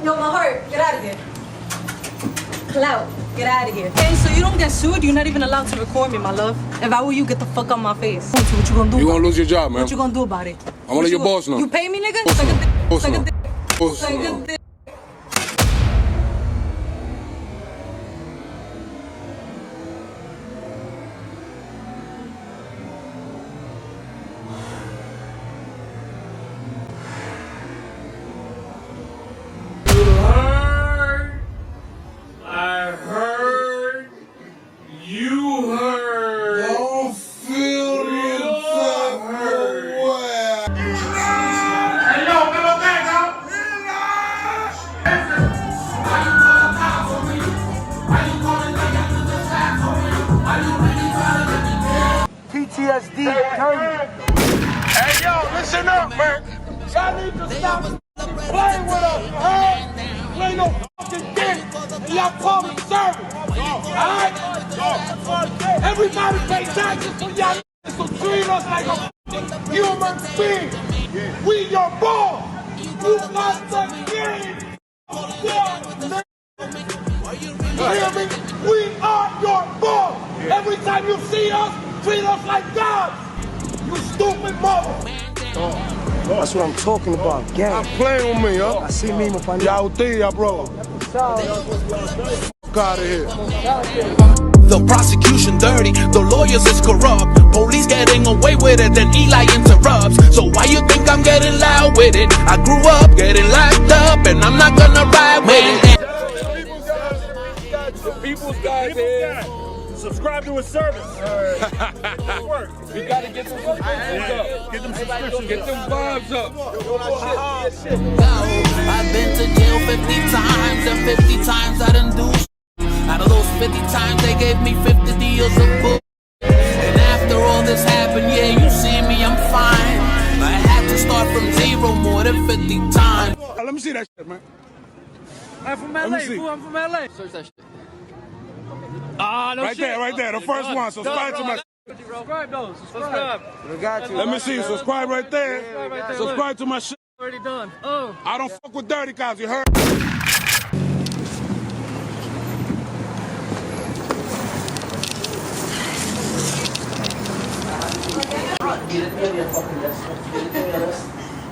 Yo, my heart, get out of here. Clout, get out of here. Hey, so you don't get sued? You're not even allowed to record me, my love. If I were you, get the fuck out my face. What you gonna do? You gonna lose your job, man. What you gonna do about it? I'm gonna let your boss know. You pay me, nigga? Suck a dick. Suck a dick. Suck a dick. I heard, you heard. Don't feel no type of way. Hey, yo, middle back out. PTSD, turn. Hey, yo, listen up, man. Y'all need to stop playing with us, huh? Play no fucking game, and y'all public service. Alright? Everybody pay taxes for y'all, so treat us like a fucking human being. We your boss. You got the game. You hear me? We are your boss. Every time you see us, treat us like gods. You stupid mother. That's what I'm talking about, gang. Stop playing with me, huh? Así mismo, pan. Ya usted, ya, bro. Fuck out of here. The prosecution dirty, the lawyers is corrupt. Police getting away with it, then Eli interrupts. So why you think I'm getting loud with it? I grew up getting locked up, and I'm not gonna ride with it. The people's guys here. Subscribe to his service. Work. We gotta get them subscriptions up. Get them subscriptions. Get them vibes up. I've been to jail 50 times, and 50 times I done do. Out of those 50 times, they gave me 50 deals of book. And after all this happened, yeah, you see me, I'm fine. I had to start from zero more than 50 times. Let me see that shit, man. I'm from LA, fool. I'm from LA. Search that shit. Ah, no Right shit. there, right there. The first one. Subscribe to my. Subscribe though. Subscribe. We got you. Let me see. Subscribe right there. Subscribe to my shit. Already done. Oh. I don't fuck with dirty cops, you heard?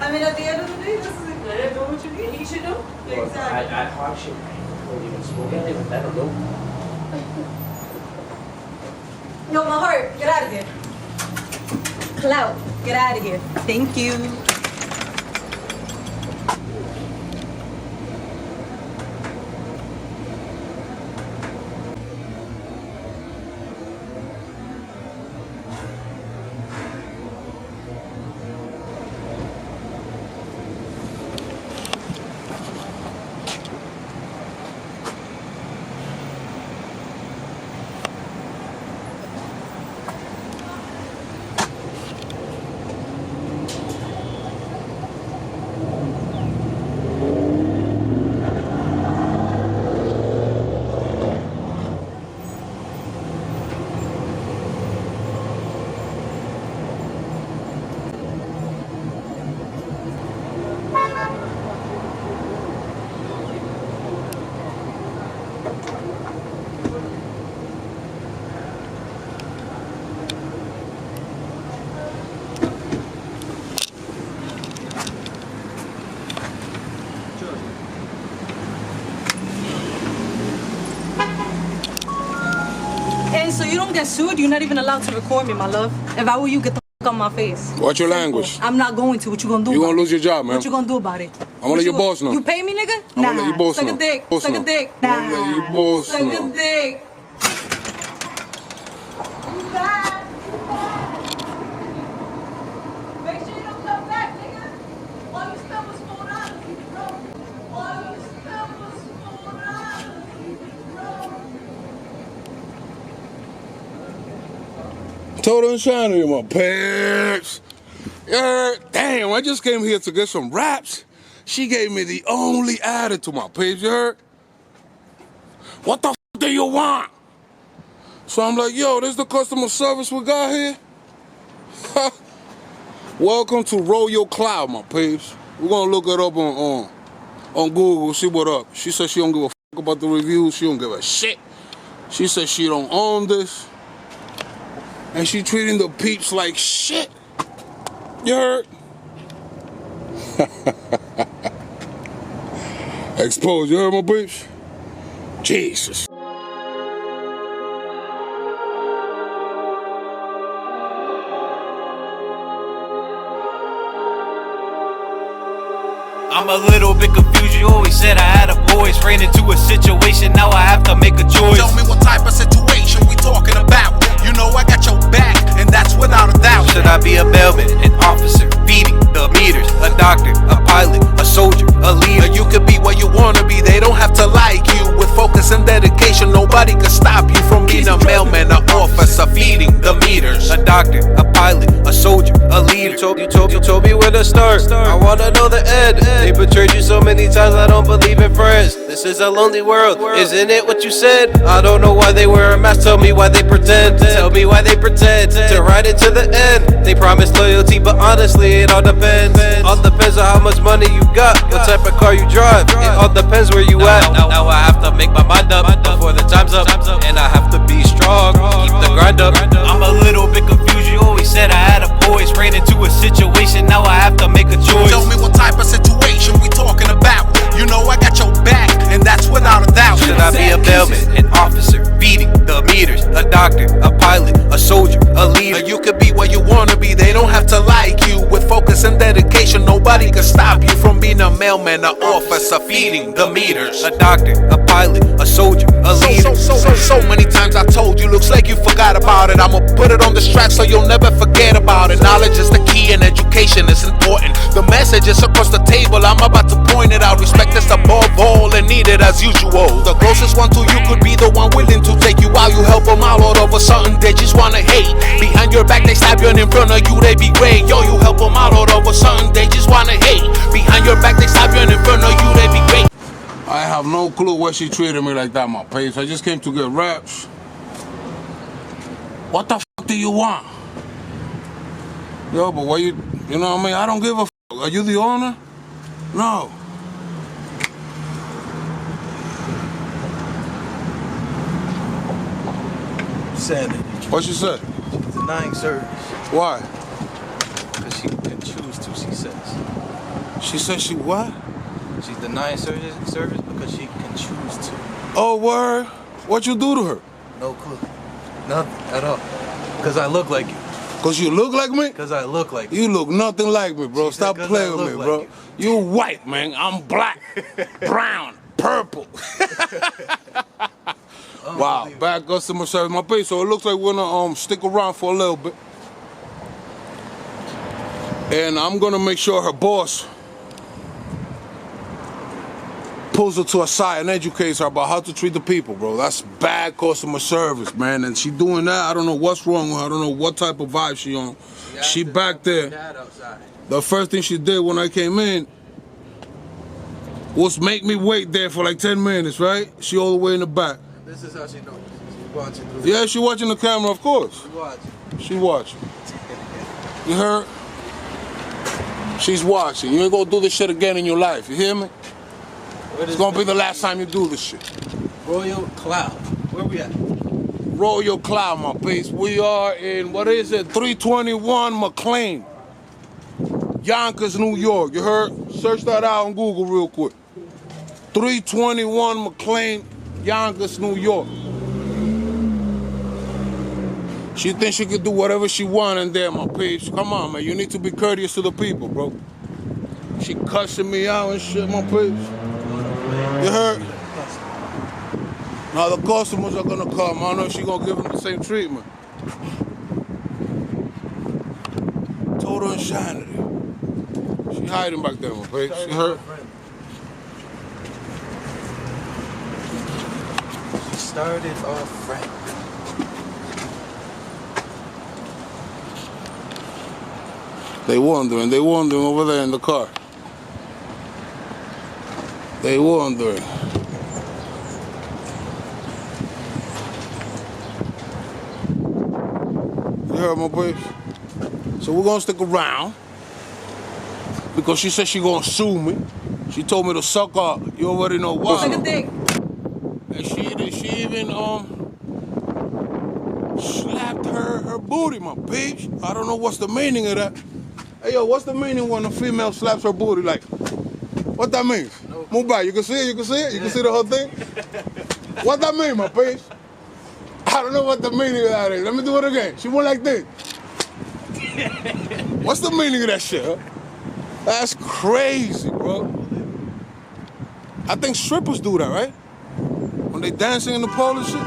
I mean, at the end of the day, this is do what you need. He should do. Yeah, exactly. I hardship won't even smoke anything better, no. Yo, my heart, get out of here. Clout, get out of here. Thank you. Hey, so you don't get sued? You're not even allowed to record me, my love. If I were you, get the fuck out my face. Watch your language. I'm not going to. What you gonna do? You gonna lose your job, man. What you gonna do about it? I'm gonna let your boss know. You pay me, nigga? I'm gonna let your boss Suck know. a dick. Boss Suck know. a dick. I'm gonna let your boss Suck know. a dick. Make sure you don't come back, nigga. All you spent was $4, bro. All you spent was $4, bro. Total and shiny, my peeps. Yeah, damn, I just came here to get some raps. She gave me the only attitude, my peeps, you heard? What the f do you want? So I'm like, yo, this is the customer service we got here? Welcome to Roll Your Cloud, my peeps. We're gonna look it up on on Google, see what up. She said she don't give a fuck about the reviews. She don't give a shit. She said she don't own this. And she treating the peeps like shit. You heard? Exposed, you heard my peeps? Jesus. I'm a little bit confused, you always said I had a voice. Ran into a situation, now I have to make a choice. Tell me what type of situation we talking about. You know I got your back, and that's without a doubt. Should I be a bellman, an officer, feeding the meters, a doctor, a pilot, a soldier, a leader? You could be what you wanna be, they don't have to like you. With focus and dedication, nobody can stop you from being a mailman, an officer, feeding the meters. A doctor, a pilot, a soldier, a leader. You told me where to start. I wanna know the end. They betrayed you so many times, I don't believe in friends. This is a lonely world, isn't it what you said? I don't know why they wear a mask, tell me why they pretend. Tell me why they pretend to ride it to the end. They promise loyalty, but honestly it all depends. All depends on how much money you got, what type of car you drive. It all depends where you at. Now I have to make my mind up before the time's up, and I have to be strong, keep the grind up. I'm a little bit confused, you always said I had a voice. Ran into a situation, now I have to make a choice. Tell me what type of situation we talking about. You know I got your back, and that's without a doubt. Should I be a bellman, an officer, feeding the meters, a doctor, a pilot, a soldier, a leader? You could be what you wanna be, they don't have to like you. With focus and dedication, nobody can stop you from being a mailman, an officer, feeding the meters. A doctor, a pilot, a soldier, a leader. So many times I told you, looks like you forgot about it. I'ma put it on this track so you'll never forget about it. Knowledge is the key and education is important. The message is across the table, I'm about to point it out. Respect is above all and needed as usual. The closest one to you could be the one willing to take you out. You help them out all over something they just wanna hate. Behind your back they stab you and in front of you they be great. Yo, you help them out all over something they just wanna hate. Behind your back they stab you and in front of you they be great. I have no clue why she treated me like that, my peeps. I just came to get raps. What the fuck do you want? Yo, but why you know what I mean? I don't give a fuck. Are you the owner? No. Sanity. What she said? Denying service. Why? Because she can choose to, she says. She said she what? She's denying service because she can choose to. Oh, word? What you do to her? No clue. Nothing at all. Because I look like you. Because you look like me? Because I look like you. You look nothing like me, bro. She said Stop 'cause playing I with me, look bro. like You white, man. I'm black, brown, purple. Wow, bad customer service. My pay, so it looks like we're gonna stick around for a little bit. And I'm gonna make sure her boss pulls her to a side and educates her about how to treat the people, bro. That's bad customer service, man. And she doing that. I don't know what's wrong with her. I don't know what type of vibe she on. She back there. The first thing she did when I came in was make me wait there for like 10 minutes, right? She all the way in the back. This is how she knows. She's watching. Yeah, she watching the camera, of course. She's watching. She watching. You heard? She's watching. You ain't gonna do this shit again in your life. You hear me? It's gonna be the last time you do this shit. Royal Cloud. Where we at? Royal Cloud, my piece. We are in, what is it? 321 McLean. Yonkers, New York. You heard? Search that out on Google real quick. 321 McLean, Yonkers, New York. She thinks she can do whatever she wants in there, my peeps. Come on, man. You need to be courteous to the people, bro. She cussing me out and shit, my peeps. You heard? Now the customers are gonna come. I don't know if she gonna give them the same treatment. Total insanity. She hiding back there, my peeps. You heard? She started off frank. They wondering over there in the car. They wondering. You heard my boys? So we're gonna stick around because she said she gonna sue me. She told me to suck up. You already know why. Suck a dick. And she even slapped her booty, my peeps. I don't know what's the meaning of that. Hey yo, what's the meaning when a female slaps her booty? Like, what that means? Move by. You can see it. You can see it. You can see the whole thing. What that mean, my peeps? I don't know what the meaning of that is. Let me do it again. She went like this. What's the meaning of that shit? Huh? That's crazy, bro. I think strippers do that, right? When they dancing in the pole and shit.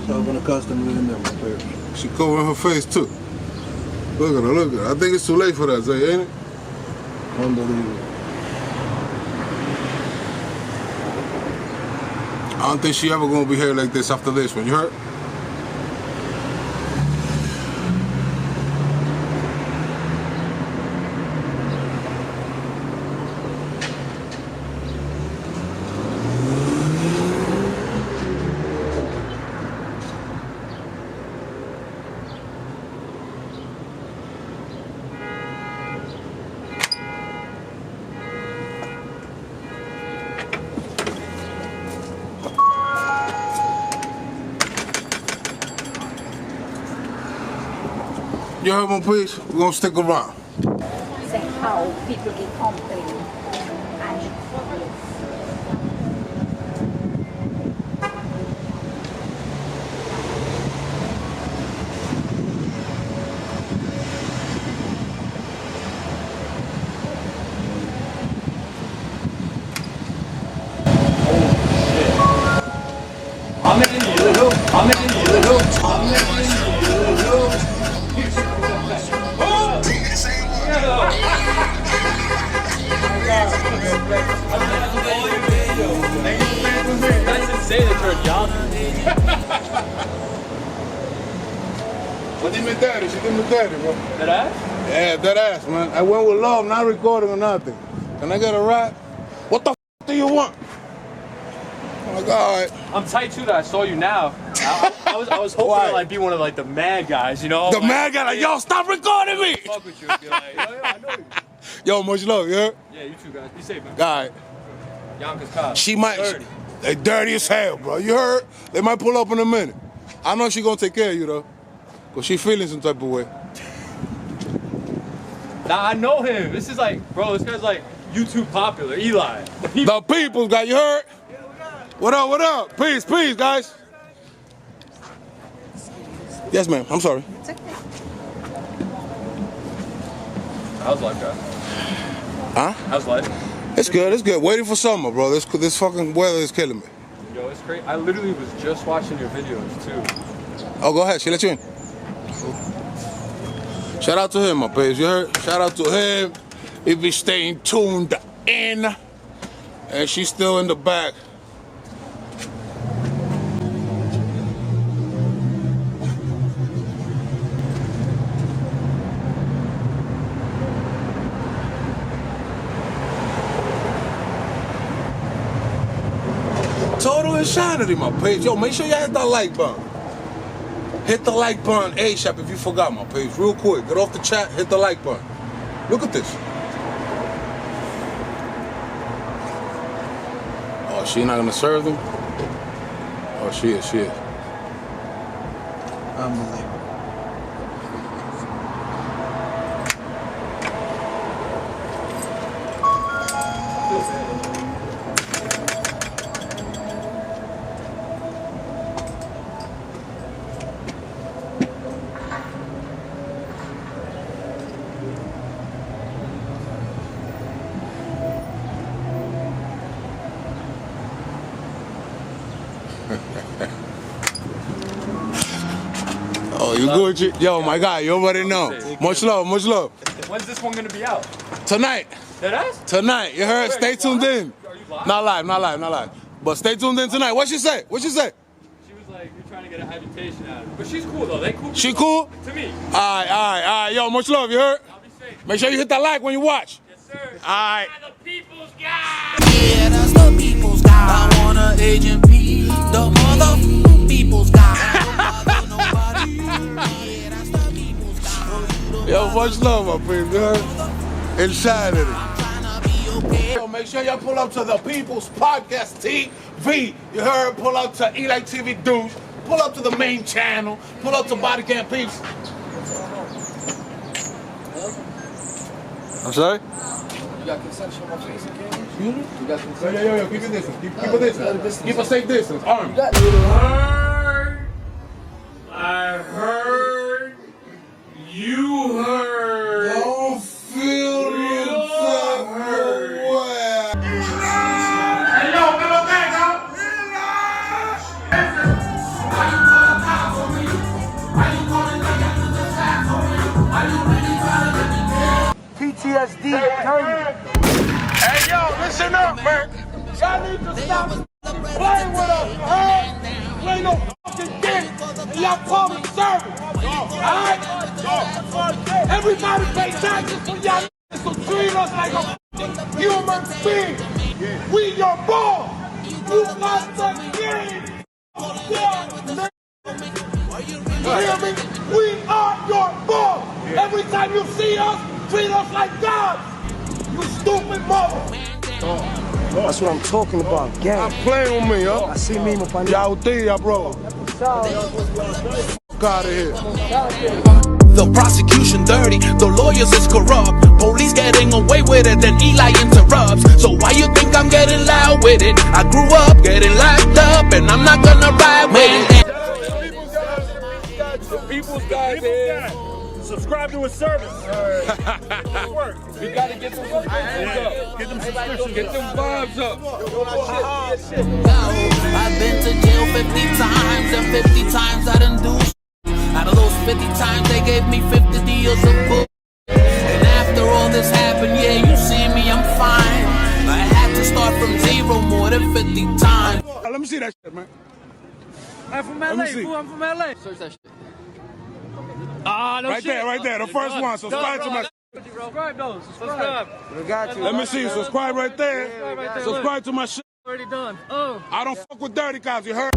So when the customer in there, my favorite. She covering her face too. Look at her, look at her. I think it's too late for that, Zay, ain't it? Unbelievable. I don't think she ever gonna be here like this after this one, you heard? You heard my please? We're gonna stick around. Say how people get complained. What did me daddy? She did me daddy, bro. That ass? Yeah, that ass, man. I went with love, not recording or nothing. Can I get a ride? What the do you want? Oh my God. I'm tight too that I saw you now. I was hoping Why? to like be one of like the mad guys, you know? The like, mad guy, like, yo, stop recording me! Fuck with you and be like, yo, I know you. Yo, much love, yeah? Yeah, you two guys. Be safe, man. All right. Yonkers cops. She might. Dirty. They dirty as hell, bro. You heard? They might pull up in a minute. I know she gonna take care of you though, cause she feeling some type of way. Nah, I know him. This is like, bro, this guy's like YouTube popular. Eli. The people's guy, you heard? What up? What up? Peace, peace, guys. Yes, ma'am. I'm sorry. It's okay. How's life, guys? Huh? How's life? It's good. It's good. Waiting for summer, bro. This fucking weather is killing me. Yo, it's great. I literally was just watching your videos too. Oh, go ahead. She let you in. Shout out to him, my page. You heard? Shout out to him. He be staying tuned in, and she's still in the back. Total insanity, my page. Yo, make sure you hit that like button. Hit the like button ASAP if you forgot, my page. Real quick. Get off the chat, hit the like button. Look at this. Oh, she not gonna serve them? Oh, she is, she is. Unbelievable. Oh, you good? Yo, my guy, you already know. Much love, much love. When's this one gonna be out? Tonight. Deadass? Tonight. You heard? Stay tuned in. Are you live? Not live. But stay tuned in tonight. What she say? She was like, you're trying to get an agitation out of her. But she's cool though. They cool. She cool? To me. All right. Yo, much love. You heard? I'll be safe. Make sure you hit that like when you watch. Yes, sir. All right. The people's guy. Yeah, that's the people's guy. I want an Agent P, the mother people's guy. Nobody. Yeah, that's the people's guy. Yo, much love, my friend. You heard? Insanity. So make sure y'all pull up to the People's Podcast TV. You heard? Pull up to elytpg Douche. Pull up to the main channel. Pull up to Body Cam Peeps. I'm sorry? You got consent on my face again? You got consent? Yo, keep it distance. Keep a distance. Keep a safe distance. Arm. I heard. You heard. Don't feel the Hey, yo, little thing, PTSD, dirty. Hey, yo, listen up, man. Y'all need to stop playing with us, you heard? Play no fucking game, and y'all public service. Alright? Everybody pay taxes for y'all, so treat us like a fucking human being. We your boss. You got the game. You hear me? We are your boss. Every time you see us, treat us like gods. You stupid mother. That's what I'm talking about, gang. Stop playing with me, yo. I see me, my friend. Y'all think, bro. Out of here. The prosecution dirty, the lawyers is corrupt. Police getting away with it, then Eli interrupts. So why you think I'm getting loud with it? I grew up getting locked up, and I'm not gonna ride with it. The people's guys is subscribe to his service. Work. We gotta get them subscriptions up. Get them subscriptions. Get them vibes up. I've been to jail 50 times, and 50 times I done do. Out of those 50 times, they gave me 50 deals of book. And after all this happened, yeah, you see me, I'm fine. I had to start from zero more than 50 times. Let me see that shit, man. I'm from LA, fool. I'm from LA. Search that shit. Ah, no Right shit. there. The first one. Subscribe to my. Subscribe though. Subscribe. We got you. Let me see. Subscribe right there. Subscribe to my shit. Already done. Oh. I don't fuck with dirty cops. You heard?